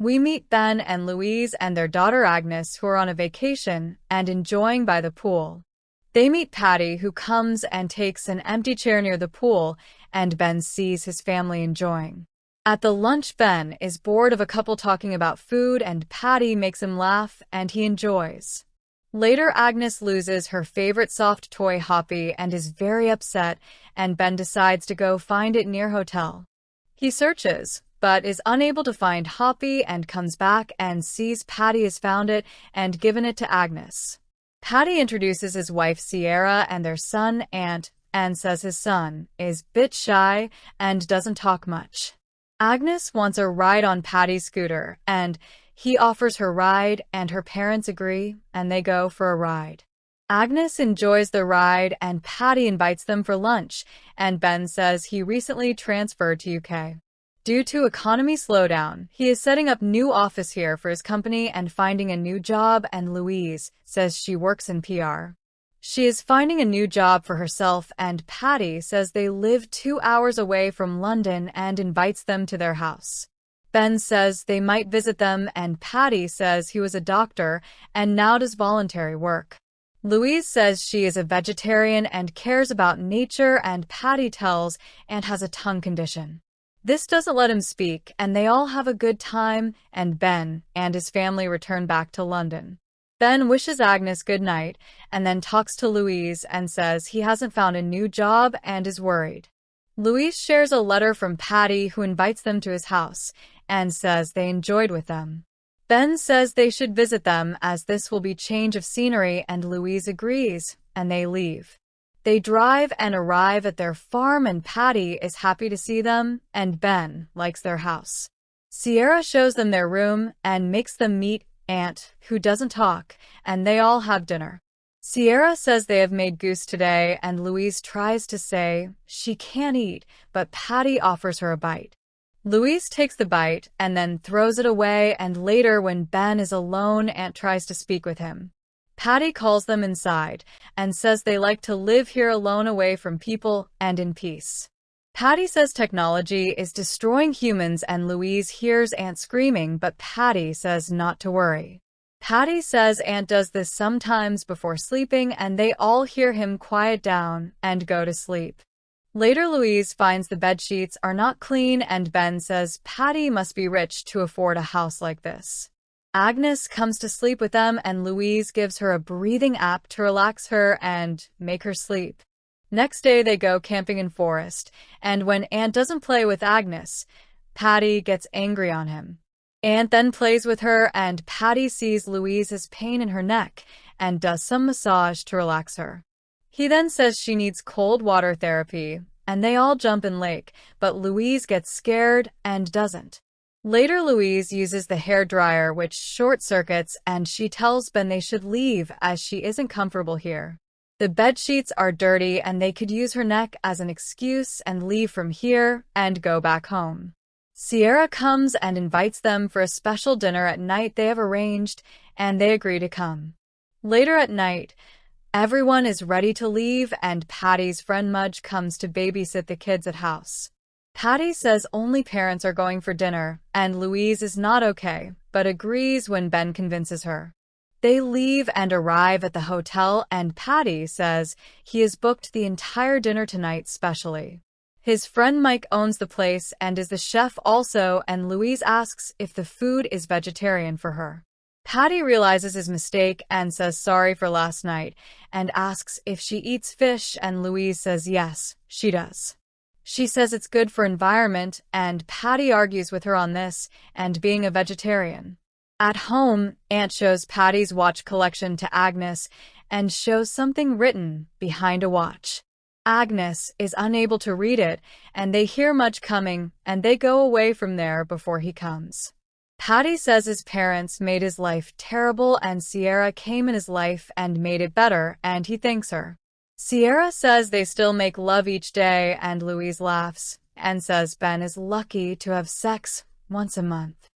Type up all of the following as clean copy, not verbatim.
We meet Ben and Louise and their daughter Agnes, who are on a vacation and enjoying by the pool. They meet Patty, who comes and takes an empty chair near the pool, and Ben sees his family enjoying. At the lunch, Ben is bored of a couple talking about food, and Patty makes him laugh, and he enjoys. Later, Agnes loses her favorite soft toy Hoppy and is very upset, and Ben decides to go find it near hotel. He searches, but is unable to find Hoppy and comes back and sees Patty has found it and given it to Agnes. Patty introduces his wife Sierra and their son Ant, and says his son is a bit shy and doesn't talk much. Agnes wants a ride on Patty's scooter, and he offers her ride, and her parents agree, and they go for a ride. Agnes enjoys the ride, and Patty invites them for lunch, and Ben says he recently transferred to UK. Due to economy slowdown, he is setting up new office here for his company and finding a new job, and Louise says she works in PR. She is finding a new job for herself, and Patty says they live 2 hours away from London and invites them to their house. Ben says they might visit them, and Patty says he was a doctor and now does voluntary work. Louise says she is a vegetarian and cares about nature, and Patty tells Ant has a tongue condition. This doesn't let him speak, and they all have a good time, and Ben and his family return back to London. Ben wishes Agnes good night, and then talks to Louise and says he hasn't found a new job and is worried. Louise shares a letter from Patty, who invites them to his house, and says they enjoyed with them. Ben says they should visit them as this will be change of scenery, and Louise agrees, and they leave. They drive and arrive at their farm, and Patty is happy to see them, and Ben likes their house. Sierra shows them their room and makes them meet Ant, who doesn't talk, and they all have dinner. Sierra says they have made goose today, and Louise tries to say she can't eat, but Patty offers her a bite. Louise takes the bite and then throws it away, and later when Ben is alone, Ant tries to speak with him. Patty calls them inside and says they like to live here alone, away from people and in peace. Patty says technology is destroying humans, and Louise hears Ant screaming, but Patty says not to worry. Patty says Ant does this sometimes before sleeping, and they all hear him quiet down and go to sleep. Later, Louise finds the bedsheets are not clean, and Ben says Patty must be rich to afford a house like this. Agnes comes to sleep with them, and Louise gives her a breathing app to relax her and make her sleep. Next day, they go camping in forest, and when Ant doesn't play with Agnes, Patty gets angry on him. Ant then plays with her, and Patty sees Louise's pain in her neck and does some massage to relax her. He then says she needs cold water therapy, and they all jump in lake, but Louise gets scared and doesn't. Later, Louise uses the hairdryer, which short-circuits, and she tells Ben they should leave as she isn't comfortable here. The bedsheets are dirty, and they could use her neck as an excuse and leave from here and go back home. Sierra comes and invites them for a special dinner at night they have arranged, and they agree to come. Later at night, everyone is ready to leave, and Patty's friend Mudge comes to babysit the kids at house. Patty says only parents are going for dinner, and Louise is not okay, but agrees when Ben convinces her. They leave and arrive at the hotel, and Patty says he has booked the entire dinner tonight specially. His friend Mike owns the place and is the chef also, and Louise asks if the food is vegetarian for her. Patty realizes his mistake and says sorry for last night, and asks if she eats fish, and Louise says yes, she does. She says it's good for environment, and Patty argues with her on this and being a vegetarian. At home, Ant shows Patty's watch collection to Agnes and shows something written behind a watch. Agnes is unable to read it, and they hear Mudge coming, and they go away from there before he comes. Patty says his parents made his life terrible, and Sierra came in his life and made it better, and he thanks her. Sierra says they still make love each day, and Louise laughs and says Ben is lucky to have sex once a month.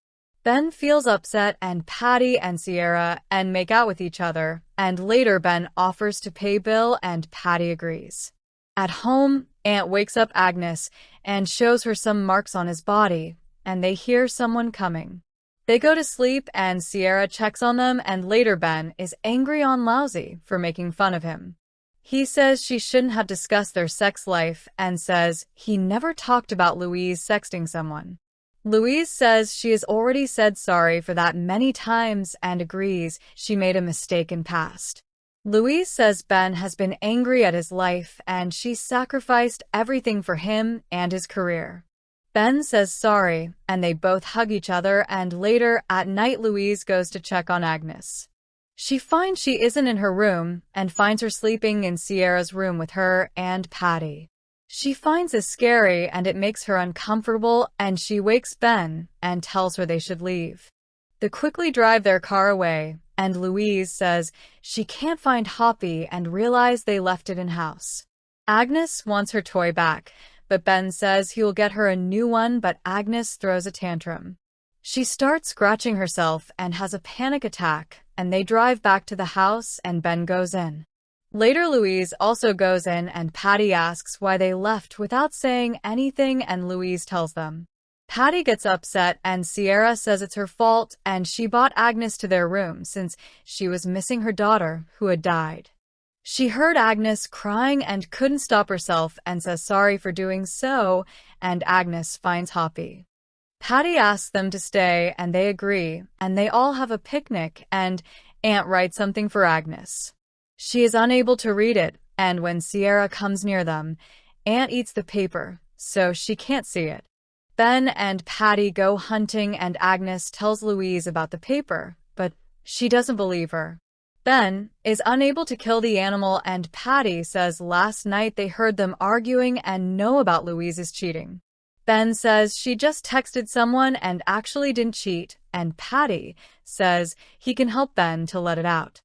Ben feels upset, and Patty and Sierra and make out with each other, and later Ben offers to pay Bill, and Patty agrees. At home, Ant wakes up Agnes and shows her some marks on his body, and they hear someone coming. They go to sleep and Sierra checks on them, and later Ben is angry on Lousy for making fun of him. He says she shouldn't have discussed their sex life and says he never talked about Louise sexting someone. Louise says she has already said sorry for that many times and agrees she made a mistake in past. Louise says Ben has been angry at his life and she sacrificed everything for him and his career. Ben says sorry, and they both hug each other, and later at night Louise goes to check on Agnes. She finds she isn't in her room and finds her sleeping in Sierra's room with her and Patty. She finds this scary and it makes her uncomfortable, and she wakes Ben and tells her they should leave. They quickly drive their car away, and Louise says she can't find Hoppy and realize they left it in-house. Agnes wants her toy back, but Ben says he will get her a new one, but Agnes throws a tantrum. She starts scratching herself and has a panic attack, and they drive back to the house and Ben goes in. Later Louise also goes in and Patty asks why they left without saying anything, and Louise tells them. Patty gets upset and Sierra says it's her fault and she brought Agnes to their room since she was missing her daughter who had died. She heard Agnes crying and couldn't stop herself and says sorry for doing so, and Agnes finds Hoppy. Patty asks them to stay and they agree, and they all have a picnic, and Aunt writes something for Agnes. She is unable to read it, and when Sierra comes near them, Aunt eats the paper, so she can't see it. Ben and Patty go hunting and Agnes tells Louise about the paper, but she doesn't believe her. Ben is unable to kill the animal, and Patty says last night they heard them arguing and know about Louise's cheating. Ben says she just texted someone and actually didn't cheat, and Patty says he can help Ben to let it out.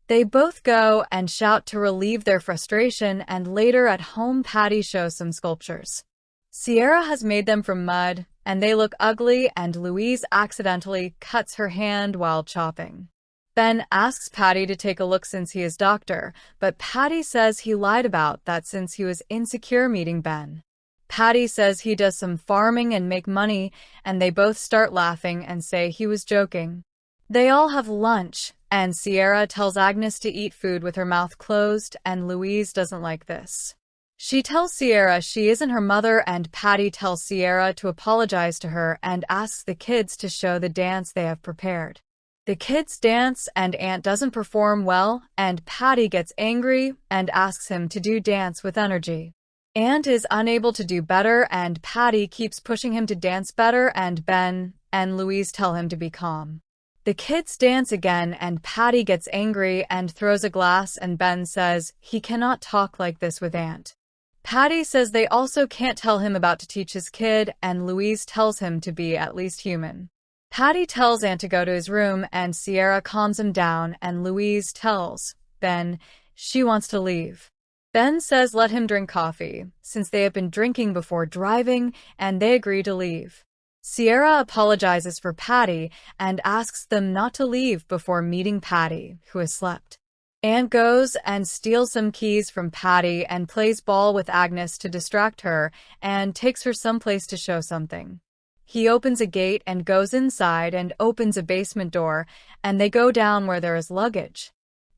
They both go and shout to relieve their frustration, and later at home Patty shows some sculptures. Sierra has made them from mud, and they look ugly, and Louise accidentally cuts her hand while chopping. Ben asks Patty to take a look since he is doctor, but Patty says he lied about that since he was insecure meeting Ben. Patty says he does some farming and make money, and they both start laughing and say he was joking. They all have lunch, and Sierra tells Agnes to eat food with her mouth closed, and Louise doesn't like this. She tells Sierra she isn't her mother, and Patty tells Sierra to apologize to her and asks the kids to show the dance they have prepared. The kids dance and Aunt doesn't perform well, and Patty gets angry and asks him to do dance with energy. Aunt is unable to do better and Patty keeps pushing him to dance better, and Ben and Louise tell him to be calm. The kids dance again and Patty gets angry and throws a glass, and Ben says he cannot talk like this with Aunt. Patty says they also can't tell him about to teach his kid, and Louise tells him to be at least human. Patty tells Aunt to go to his room and Sierra calms him down, and Louise tells Ben she wants to leave. Ben says let him drink coffee, since they have been drinking before driving, and they agree to leave. Sierra apologizes for Patty and asks them not to leave before meeting Patty, who has slept. Aunt goes and steals some keys from Patty and plays ball with Agnes to distract her and takes her someplace to show something. He opens a gate and goes inside and opens a basement door, and they go down where there is luggage.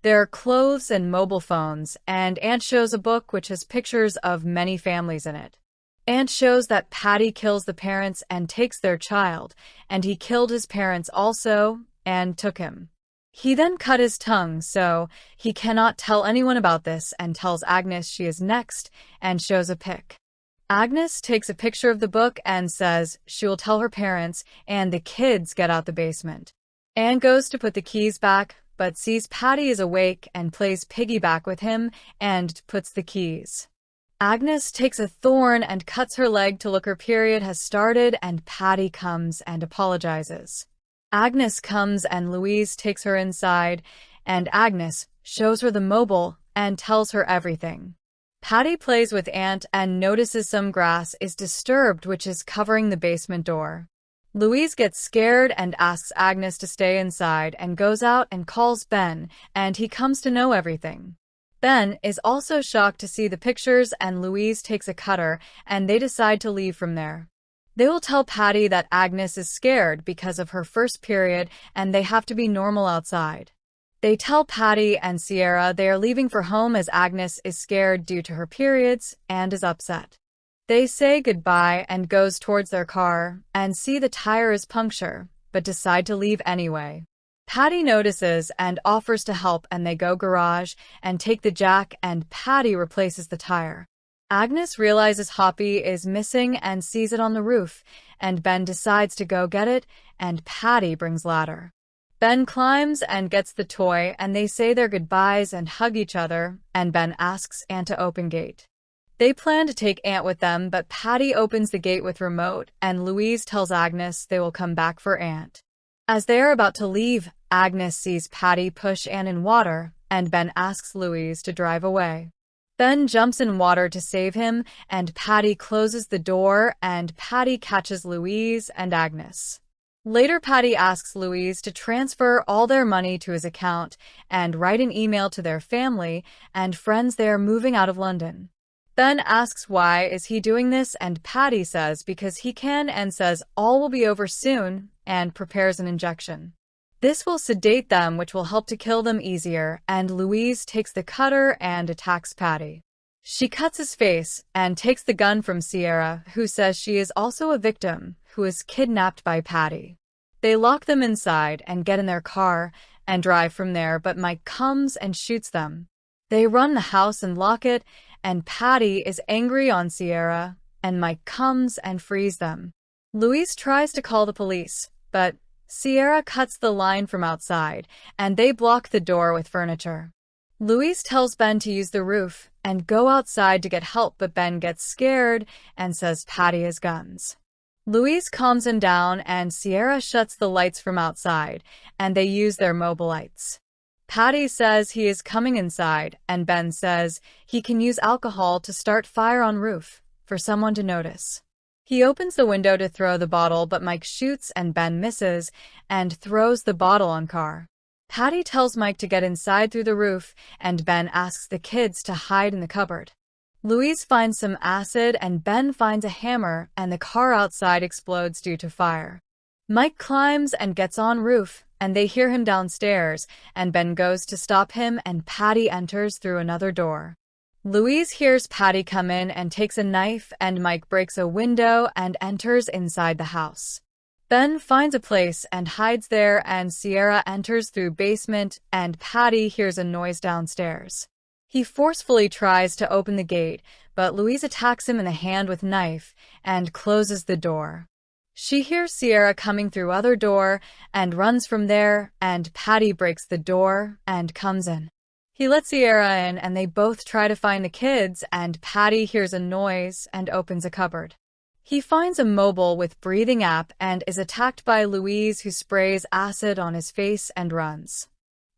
There are clothes and mobile phones, and Aunt shows a book which has pictures of many families in it. Aunt shows that Patty kills the parents and takes their child, and he killed his parents also and took him. He then cut his tongue so he cannot tell anyone about this, and tells Agnes she is next and shows a pic. Agnes takes a picture of the book and says she will tell her parents, and the kids get out the basement. Anne goes to put the keys back, but sees Patty is awake and plays piggyback with him and puts the keys. Agnes takes a thorn and cuts her leg to look her period has started, and Patty comes and apologizes. Agnes comes and Louise takes her inside, and Agnes shows her the mobile and tells her everything. Patty plays with Aunt and notices some grass is disturbed, which is covering the basement door. Louise gets scared and asks Agnes to stay inside and goes out and calls Ben, and he comes to know everything. Ben is also shocked to see the pictures, and Louise takes a cutter and they decide to leave from there. They will tell Patty that Agnes is scared because of her first period and they have to be normal outside. They tell Patty and Sierra they are leaving for home as Agnes is scared due to her periods and is upset. They say goodbye and goes towards their car and see the tire is punctured, but decide to leave anyway. Patty notices and offers to help and they go garage and take the jack and Patty replaces the tire. Agnes realizes Hoppy is missing and sees it on the roof, and Ben decides to go get it, and Patty brings ladder. Ben climbs and gets the toy and they say their goodbyes and hug each other, and Ben asks Aunt to open gate. They plan to take Aunt with them, but Patty opens the gate with remote and Louise tells Agnes they will come back for Aunt. As they are about to leave, Agnes sees Patty push Aunt in water, and Ben asks Louise to drive away. Ben jumps in water to save him, and Patty closes the door and Patty catches Louise and Agnes. Later, Patty asks Louise to transfer all their money to his account and write an email to their family and friends they are moving out of London. Ben asks why is he doing this and Patty says because he can and says all will be over soon and prepares an injection. This will sedate them, which will help to kill them easier, and Louise takes the cutter and attacks Patty. She cuts his face and takes the gun from Sierra, who says she is also a victim, who is kidnapped by Patty. They lock them inside and get in their car and drive from there, but Mike comes and shoots them. They run the house and lock it, and Patty is angry on Sierra, and Mike comes and frees them. Louise tries to call the police, but Sierra cuts the line from outside, and they block the door with furniture. Louise tells Ben to use the roof and go outside to get help, but Ben gets scared and says Patty has guns. Louise calms him down, and Sierra shuts the lights from outside, and they use their mobile lights. Patty says he is coming inside, and Ben says he can use alcohol to start fire on roof for someone to notice. He opens the window to throw the bottle, but Mike shoots and Ben misses and throws the bottle on car. Patty tells Mike to get inside through the roof, and Ben asks the kids to hide in the cupboard. Louise finds some acid and Ben finds a hammer, and the car outside explodes due to fire. Mike climbs and gets on roof, and they hear him downstairs, and Ben goes to stop him and Patty enters through another door. Louise hears Patty come in and takes a knife, and Mike breaks a window and enters inside the house. Ben finds a place and hides there, and Sierra enters through basement, and Patty hears a noise downstairs. He forcefully tries to open the gate, but Louise attacks him in the hand with knife and closes the door. She hears Sierra coming through other door and runs from there, and Patty breaks the door and comes in. He lets Sierra in and they both try to find the kids, and Patty hears a noise and opens a cupboard. He finds a mobile with breathing app and is attacked by Louise, who sprays acid on his face and runs.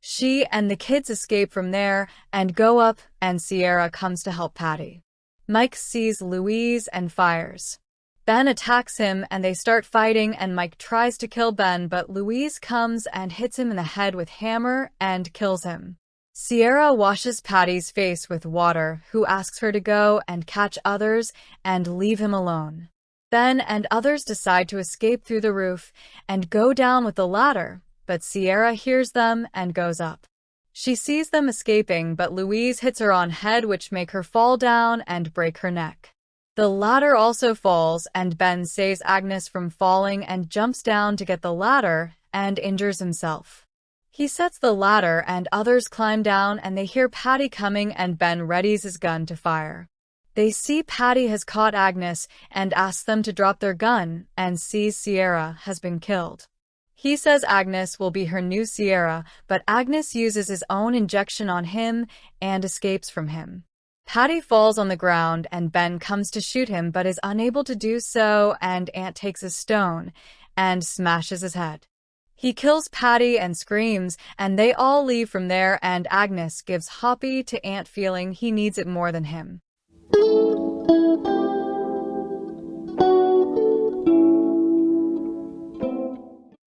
She and the kids escape from there and go up, and Sierra comes to help Patty. Mike sees Louise and fires. Ben attacks him and they start fighting, and Mike tries to kill Ben, but Louise comes and hits him in the head with hammer and kills him. Sierra washes Patty's face with water, who asks her to go and catch others and leave him alone. Ben and others decide to escape through the roof and go down with the ladder, but Sierra hears them and goes up. She sees them escaping, but Louise hits her on head, which make her fall down and break her neck. The ladder also falls, and Ben saves Agnes from falling and jumps down to get the ladder and injures himself. He sets the ladder and others climb down, and they hear Patty coming, and Ben readies his gun to fire. They see Patty has caught Agnes and asks them to drop their gun, and sees Sierra has been killed. He says Agnes will be her new Sierra, but Agnes uses his own injection on him and escapes from him. Patty falls on the ground and Ben comes to shoot him but is unable to do so, and Aunt takes a stone and smashes his head. He kills Patty and screams, and they all leave from there, and Agnes gives Hoppy to Aunt, feeling he needs it more than him.